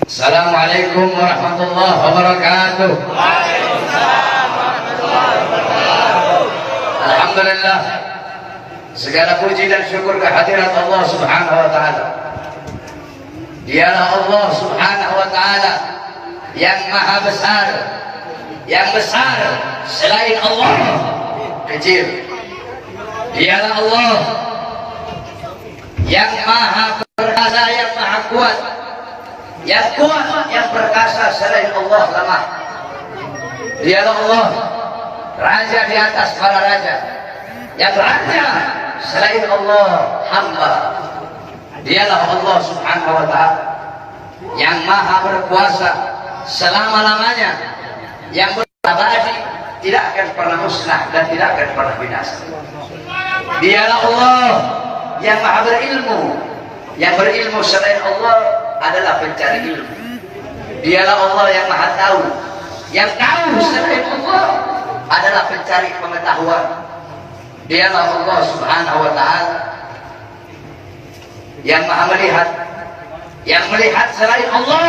Assalamualaikum warahmatullahi wabarakatuh. Waalaikumsalam warahmatullahi wabarakatuh. Alhamdulillah, segala puji dan syukur kehadirat Allah Subhanahu wa taala. Dialah Allah Subhanahu wa taala yang maha besar, yang besar selain Allah kecil. Dialah Allah yang maha perkasa, yang maha kuat, yang kuat, yang perkasa selain Allah lemah. Dialah Allah raja di atas para raja, yang raja selain Allah hamba. Dialah Allah Subhanahu wa taala yang maha berkuasa selama-lamanya, yang berabadi, tidak akan pernah musnah dan tidak akan pernah binasa. Dialah Allah yang maha berilmu, yang berilmu selain Allah adalah pencari ilmu. Dialah Allah yang maha tahu, yang tahu selain Allah adalah pencari pengetahuan. Dialah Allah Subhanahu wa taala yang maha melihat, yang melihat selain Allah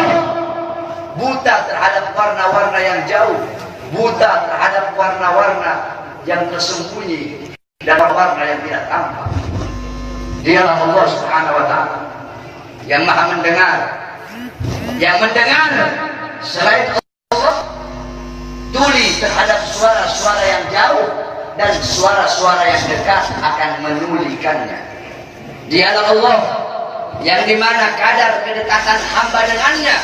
buta terhadap warna-warna yang jauh, buta terhadap warna-warna yang tersembunyi dan warna yang tidak tampak. Dialah Allah Subhanahu wa taala yang maha mendengar, yang mendengar selain Allah tuli terhadap suara-suara yang jauh dan suara-suara yang dekat akan menulikannya. Dialah Allah yang dimana kadar kedekatan hamba dengannya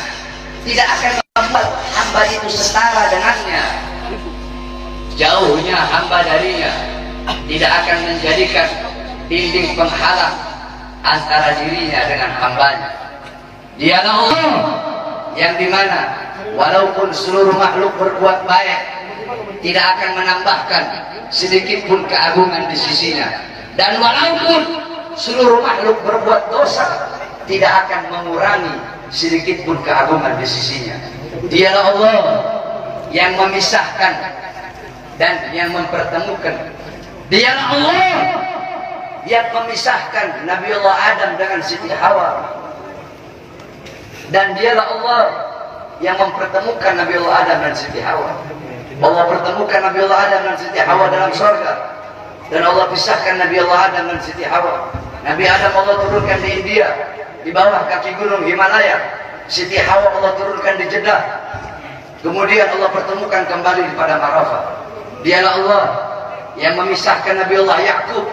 tidak akan membuat hamba itu setara dengannya. Jauhnya hamba darinya tidak akan menjadikan dinding penghalang antara dirinya dengan hambanya. Dialah Allah yang dimana walaupun seluruh makhluk berbuat baik tidak akan menambahkan sedikit pun keagungan di sisinya, dan walaupun seluruh makhluk berbuat dosa tidak akan mengurangi sedikit pun keagungan di sisinya. Dialah Allah yang memisahkan dan yang mempertemukan. Dialah Allah yang memisahkan Nabiullah Adam dengan Siti Hawa, dan dialah Allah yang mempertemukan Nabiullah Adam dan Siti Hawa. Allah pertemukan Nabiullah Adam dan Siti Hawa dalam surga, dan Allah pisahkan Nabiullah Adam dan Siti Hawa. Nabi Adam Allah turunkan di India, di bawah kaki gunung Himalaya. Siti Hawa Allah turunkan di Jeddah. Kemudian Allah pertemukan kembali di padang Arafah. Dialah Allah yang memisahkan Nabiullah Yakub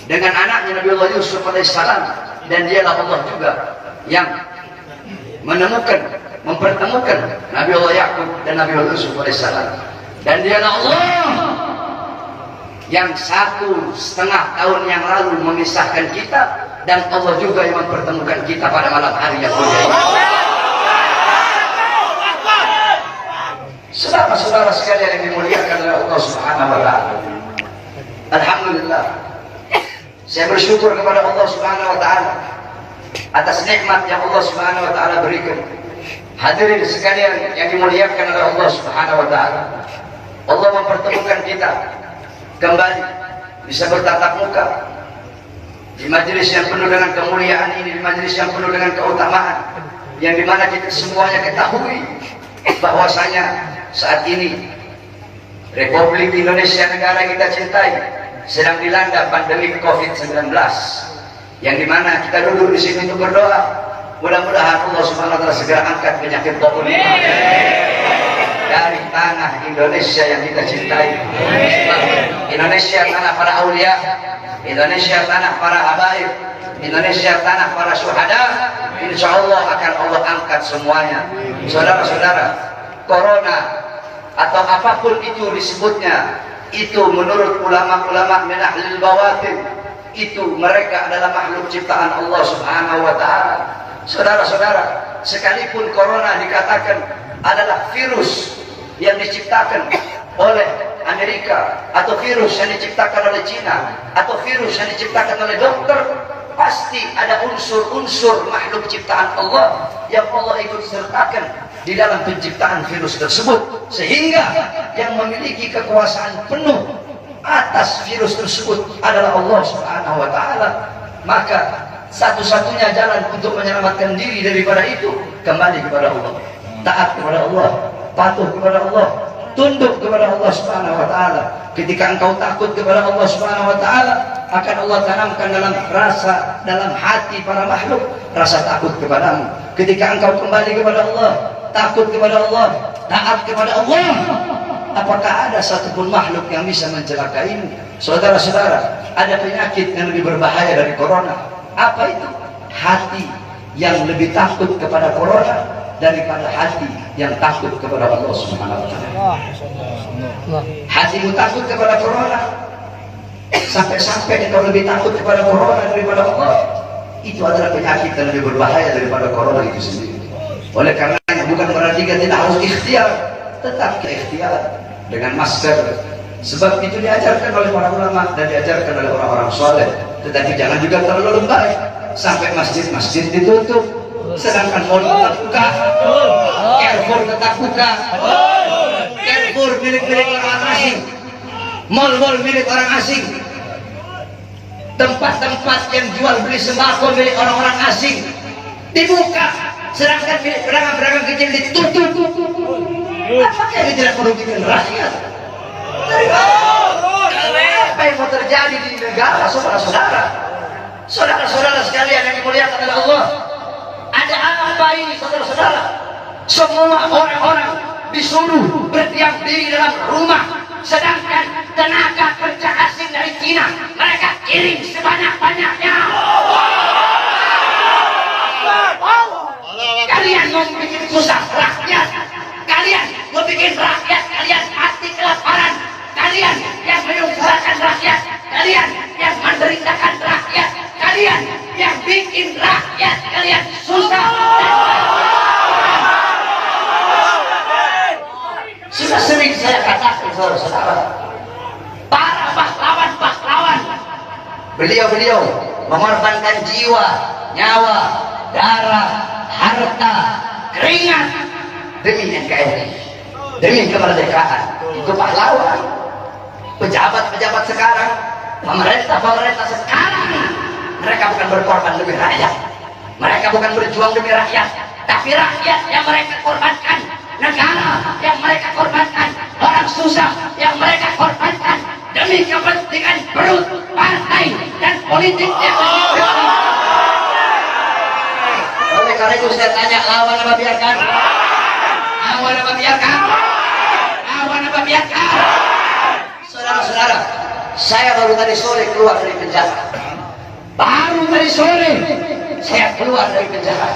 dengan anaknya Nabiullah Yusuf alaihissalam, dan dialah Allah juga yang menemukan, mempertemukan Nabiullah Yakub dan Nabiullah Yusuf alaihissalam. Dan dialah Allah yang 1,5 tahun yang lalu memisahkan kita, dan Allah juga yang mempertemukan kita pada malam hari yang mulia ini. Saudara-saudara sekalian yang dimuliakan oleh Allah Subhanahu wa taala, alhamdulillah, saya bersyukur kepada Allah Subhanahu wa taala atas nikmat yang Allah Subhanahu wa taala berikan. Hadirin sekalian yang dimuliakan oleh Allah Subhanahu wa taala, Allah mempertemukan kita kembali bisa bertatap muka di majelis yang penuh dengan kemuliaan ini, di majelis yang penuh dengan keutamaan, yang dimana kita semuanya ketahui bahwasanya saat ini Republik Indonesia, negara yang kita cintai, sedang dilanda pandemi COVID-19, yang dimana kita duduk di sini untuk berdoa, mudah-mudahan Allah Subhanahu wa taala segera angkat penyakit COVID dari tanah Indonesia yang kita cintai. Indonesia tanah para aulia, Indonesia tanah para habaib, Indonesia tanah para syuhada. Insya Allah akan Allah angkat semuanya. Saudara-saudara, corona atau apapun itu disebutnya, itu menurut ulama-ulama min ahlil bawatin, itu mereka adalah makhluk ciptaan Allah Subhanahu wa taala. Saudara-saudara, sekalipun corona dikatakan adalah virus yang diciptakan oleh Amerika, atau virus yang diciptakan oleh Cina, atau virus yang diciptakan oleh dokter, pasti ada unsur-unsur makhluk ciptaan Allah yang Allah ikut sertakan di dalam penciptaan virus tersebut, sehingga yang memiliki kekuasaan penuh atas virus tersebut adalah Allah Subhanahu wa taala. Maka Satu-satunya jalan untuk menyelamatkan diri daripada itu kembali kepada Allah, taat kepada Allah, patuh kepada Allah, tunduk kepada Allah Subhanahu wa taala. Ketika engkau takut kepada Allah Subhanahu wa taala, akan Allah tanamkan dalam hati para makhluk rasa takut kepadamu. Ketika engkau kembali kepada Allah, takut kepada Allah, taat kepada Allah, apakah ada satupun makhluk yang bisa mencelakaimu? Saudara-saudara, ada penyakit yang lebih berbahaya dari corona. Apa itu? Hati yang lebih takut kepada corona daripada hati yang takut kepada Allah Subhanahu wa taala. Hatimu takut kepada corona, sampai-sampai engkau lebih takut kepada corona daripada Allah. Itu adalah penyakit yang lebih berbahaya daripada corona itu sendiri. Oleh karena bukan berarti kita tidak harus ikhtiar, tetap ikhtiar dengan masker. Sebab itu diajarkan oleh para ulama dan diajarkan oleh orang-orang soleh. Tetapi jangan juga terlalu lebay sampai masjid-masjid ditutup, sedangkan mal tetap buka, Carrefour tetap buka, Carrefour milik orang asing, mal-mal milik orang asing, tempat-tempat yang jual beli sembako milik orang-orang asing dibuka, sedangkan milik pedagang-pedagang kecil ditutup. Apakah ini tidak merugikan rakyat? Apa yang mau terjadi di negara, saudara-saudara? Saudara-saudara sekalian yang dimuliakan oleh Allah, ada apa ini, saudara-saudara? Semua orang-orang disuruh berdiam diri dalam rumah, sedangkan tenaga kerja asing dari Cina mereka kirim sebanyak-banyaknya. Kalian mau bikin susah rakyat, kalian mau bikin rakyat kalian mati kelaparan, kalian yang menyusahkan rakyat, kalian yang menderitakan rakyat, kalian yang bikin rakyat kalian susah. Sudah sering saya katakan, saudara-saudara, para pahlawan-pahlawan, beliau-beliau mengorbankan jiwa, nyawa, darah, harta, keringat demi NKRI, demi kemerdekaan. Itu pahlawan. Pejabat-pejabat sekarang, pemerintah sekarang, mereka bukan berkorban demi rakyat, mereka bukan berjuang demi rakyat, tapi rakyat yang mereka korbankan, negara yang mereka korbankan, orang susah yang mereka korbankan demi kepentingan perut, partai, dan politik yang oleh karena itu saya tanya, lawan apa biarkan? Lawan apa biarkan? Lawan apa biarkan? Saudara-saudara, saya baru tadi sore keluar dari penjara. Baru tadi sore saya keluar dari penjara.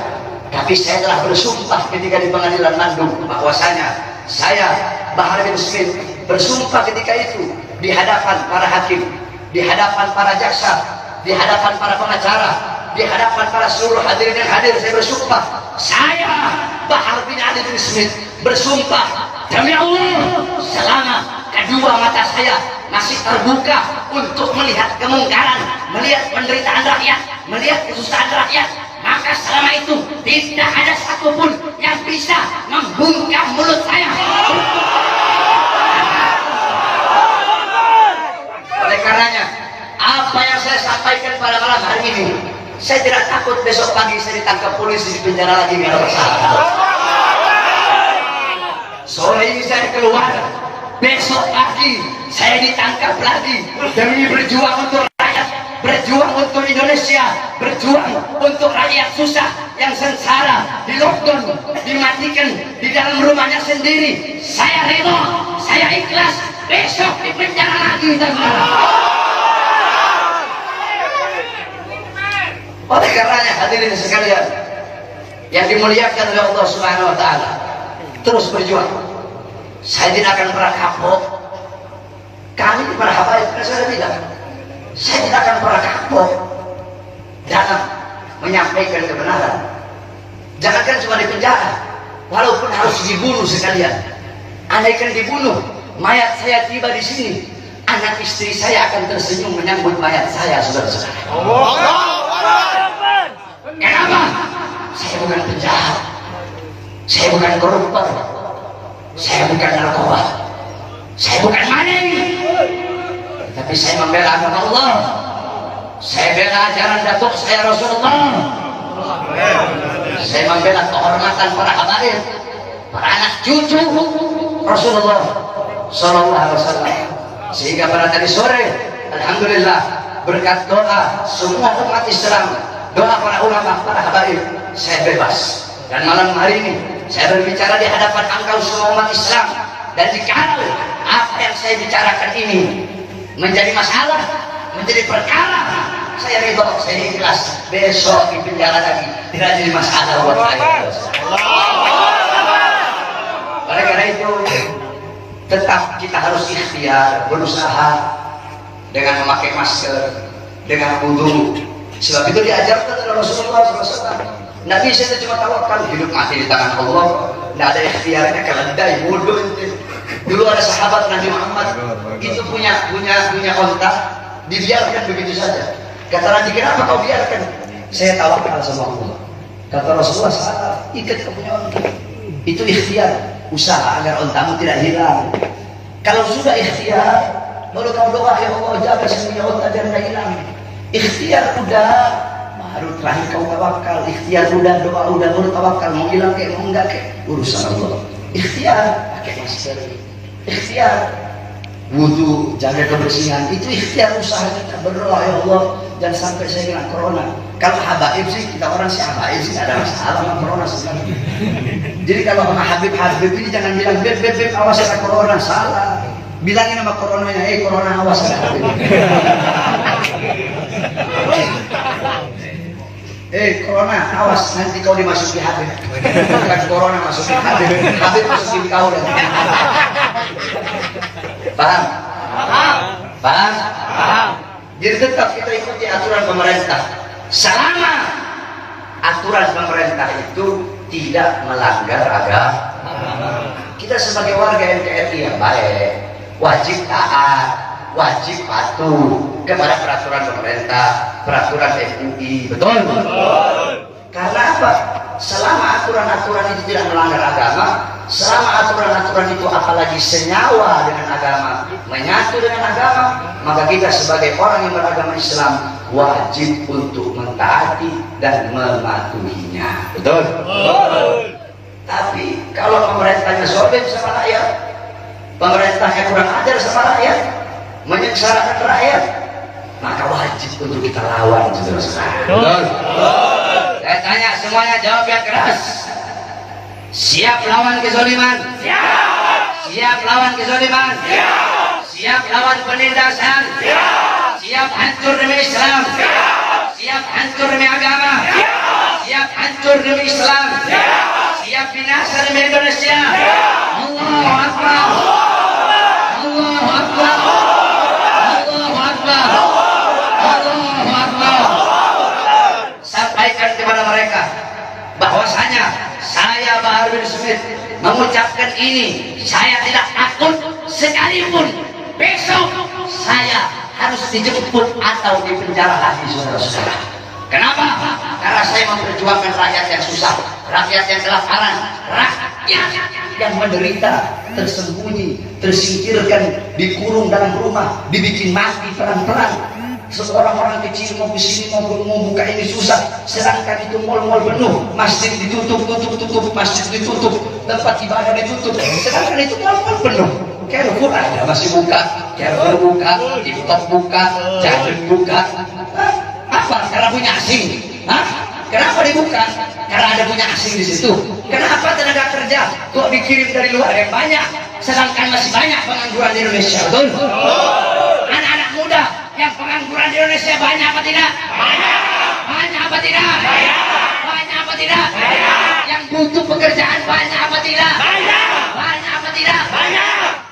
Tapi saya telah bersumpah ketika di pengadilan Bandung bahwasanya saya, Bahar bin Smith, bersumpah ketika itu di hadapan para hakim, di hadapan para jaksa, di hadapan para pengacara, di hadapan para seluruh hadirin yang hadir. Saya bersumpah, saya Bahar bin Ali bin Smith bersumpah demi Allah, selama kedua mata saya masih terbuka untuk melihat kemungkaran, melihat penderitaan rakyat, melihat kesusahan rakyat, maka selama itu tidak ada satupun yang bisa membungkam mulut saya. Oleh karenanya, apa yang saya sampaikan pada malam hari ini, saya tidak takut besok pagi saya ditangkap polisi, di penjara lagi nggak ada masalah. Sore ini saya keluar, besok pagi saya ditangkap lagi demi berjuang untuk rakyat, berjuang untuk Indonesia, berjuang untuk rakyat susah yang sengsara, di lockdown, dimatikan di dalam rumahnya sendiri. Saya rela, saya ikhlas, besok di penjara lagi, saudara. Oleh karenanya hadirin sekalian yang dimuliakan oleh Allah Subhanahu wa taala, terus berjuang. Saya tidak akan pernah kapok. Kami di para habaib, saya bilang, saya tidak akan pernah kapok dalam menyampaikan kebenaran. Jangankan cuma di penjara, walaupun harus dibunuh sekalian. Andaikan dibunuh, mayat saya tiba di sini, anak istri saya akan tersenyum menyambut mayat saya, saudara-saudara. Kenapa? Saya bukan penjahat, saya bukan koruptor, saya bukan narkoba, saya bukan maling, tapi saya membela agama Allah. Saya bela ajaran datuk saya Rasulullah. Saya membela kehormatan para habaib, para anak cucu Rasulullah Sallallahu Alaihi Wasallam. Sehingga pada tadi sore, alhamdulillah, berkat doa semua umat Islam, doa para ulama, para habaib, saya bebas. Dan malam hari ini saya berbicara di hadapan engkau semua umat Islam. Dan jikalau apa yang saya bicarakan ini menjadi masalah, menjadi perkara, saya ridho, saya ikhlas. Besok di penjara lagi tidak jadi masalah buat saya. Oleh karena itu, tetap kita harus ikhtiar, berusaha dengan memakai masker, dengan wudu. Sebab itu diajarkan oleh Rasulullah SAW. Nggak bisa itu cuma tawakal, hidup mati di tangan Allah. Nggak ada ikhtiarnya, keledai, wudu. Dulu ada sahabat Nabi Muhammad, itu punya onta, dibiarkan begitu saja. Kata Nabi, kenapa kau biarkan? Saya tawakal sama Allah. Kata Rasulullah, salah, ikat kau punya onta. Itu ikhtiar, usaha agar ontamu tidak hilang. Kalau sudah ikhtiar, baru kau doa, ya Allah jaga semuanya onta jangan hilang. Ikhtiar udah, baru terakhir kau tawakal. Ikhtiar udah, doa udah, baru tawakal. Mau hilang kayak mau enggak kayak urusan Allah. Ikhtiar pakai masker, ikhtiar wudu, jaga kebersihan, itu ikhtiar usaha kita. Berdoa, ya Allah jangan sampai saya kena corona. Kalau habaib sih, kita orang si habaib sih ada masalah sama corona sebenarnya. Jadi kalau sama Habib ini jangan bilang beb awas ada corona, salah. Bilangin sama coronanya, corona awas ada Habib. Corona awas, nanti kau dimasuki Habib. Bukan corona masuki Habib, Habib masuki kau lagi. Paham? Paham? Jadi tetap kita ikuti aturan pemerintah. Selama aturan pemerintah itu tidak melanggar agama, kita sebagai warga NKRI yang baik wajib taat, wajib patuh kepada peraturan pemerintah, peraturan MUI. Betul? Karena apa? Selama aturan-aturan itu tidak melanggar agama, selama aturan-aturan itu apalagi senyawa dengan agama, menyatu dengan agama, maka kita sebagai orang yang beragama Islam wajib untuk mentaati dan mematuhinya. Betul? Tapi kalau pemerintahnya zalim sama rakyat, pemerintahnya kurang ajar sama rakyat, menyengsarakan rakyat, maka wajib untuk kita lawan, saudara-saudara. Betul? Saya tanya semuanya, jawab yang keras. Siap lawan kezaliman? Siap. Siap lawan kezaliman? Siap. Siap lawan penindasan? Siap. Siap hancur demi Islam? Siap. Siap hancur demi agama? Siap. Siap hancur demi Islam? Siap. Siap binasa demi Indonesia? Siap. Allahu Akbar. Allahu Akbar. Allahu Akbar. Allahu Akbar. Sampaikan kepada mereka bahwasanya saya Bahar bin Smith mengucapkan ini, saya tidak takut sekalipun besok saya harus dijemput atau dipenjara lagi, saudara-saudara. Kenapa? Karena saya memperjuangkan rakyat yang susah, rakyat yang kelaparan, rakyat yang menderita, tersembunyi, tersingkirkan, dikurung dalam rumah, dibikin mati pelan-pelan. Seorang orang kecil mau kesini mau buka ini susah, sedangkan itu mal-mal penuh, masjid ditutup, masjid ditutup, tempat ibadah ditutup, sedangkan itu mal-mal penuh. Carrefour ada masih buka, Carrefour buka, TikTok buka, Jadon buka. Apa? Karena punya asing. Kenapa dibuka? Karena ada punya asing di situ. Kenapa tenaga kerja kok dikirim dari luar yang banyak, sedangkan masih banyak pengangguran di Indonesia? Betul? Anak-anak muda yang pengangguran di Indonesia banyak apa tidak? Banyak. Banyak apa tidak? Banyak. Banyak apa tidak? Banyak. Yang butuh pekerjaan banyak apa tidak? Banyak. Banyak apa tidak? Banyak.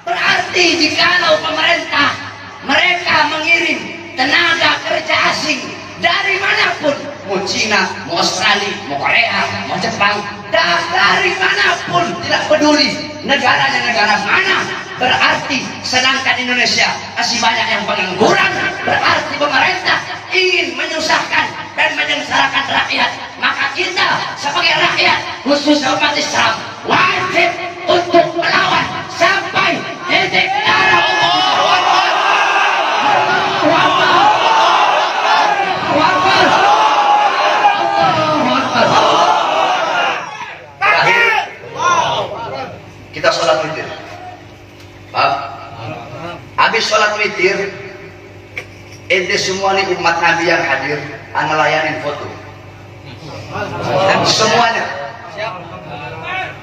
Berarti jikalau pemerintah mereka mengirim tenaga kerja asing dari manapun, mau Cina, mau Australia, mau Korea, mau Jepang, dari manapun, tidak peduli negaranya negara mana, berarti sedangkan Indonesia masih banyak yang pengangguran, berarti pemerintah ingin menyusahkan dan menyengsarakan rakyat. Maka kita sebagai rakyat, khususnya umat Islam, wajib untuk melawan sampai titik darah. Allahu Akbar. kita sholat witir. Paham? Habis sholat witir, ente semua nih umat Nabi yang hadir, ana layanin foto. Semuanya.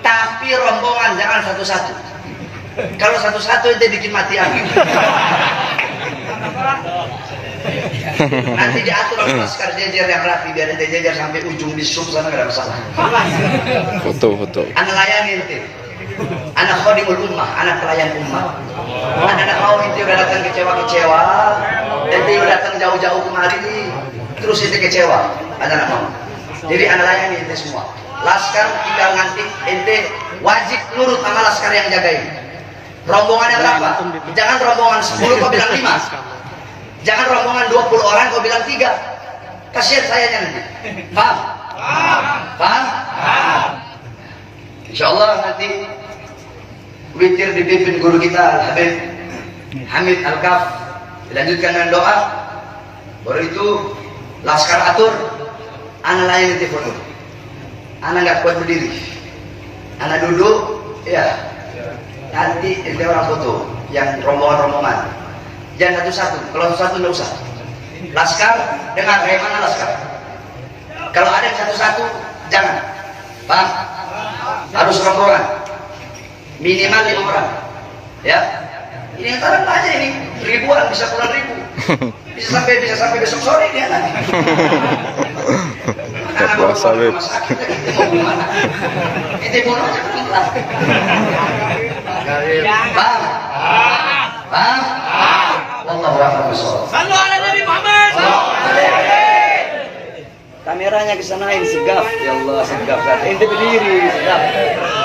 Tapi rombongan jangan satu-satu. Kalau satu-satu ente bikin mati aku. Nanti diatur oleh laskar jejer yang rapi, biar ente jejer sampai ujung di sub sana, gak ada masalah. Foto. Ana layanin ente. Anak khodimul ummah, anak pelayan ummah. Anak mau ente udah datang kecewa-kecewa, ente udah datang jauh-jauh kemari, terus ente kecewa. Anak mau. Jadi anak layani ente semua. Laskar tinggal nanti ente wajib nurut sama laskar yang jagain. Rombongannya berapa? Jangan rombongan 10 kau bilang 5. Jangan rombongan 20 orang kau bilang 3. Kasihan sayanya nanti. Paham? Paham? Insyaallah nanti witir dipimpin guru kita Habib Hamid Al-Kaf, dilanjutkan dengan doa. Baru itu laskar atur, anak lain di foto. Anak nggak kuat berdiri, anak duduk, ya. Nanti ente orang foto yang rombongan-rombongan. Jangan satu-satu, kalau satu nggak usah. Laskar dengar kayak mana laskar. Kalau ada yang satu-satu jangan. Paham? Harus rombongan. Minimal 5 orang. Ya. Ini yang taruh aja ini ribuan, bisa puluhan ribu. Bisa sampai besok sore dia nanti. Puasa, Beb. Itu bunuh aja pelan. Bang. Bang. Wallahu a'lam bishawab. Sallu ala Nabi Muhammad. Kameranya kesanain segaf, ya Allah segaf. Ente berdiri segaf,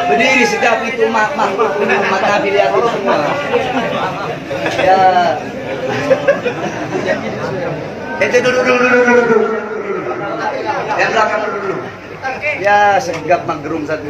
berdiri segaf itu umat Nabi lihat itu semua. Ya, ente duduk. Yang belakang dulu. Ya segaf magrum satu.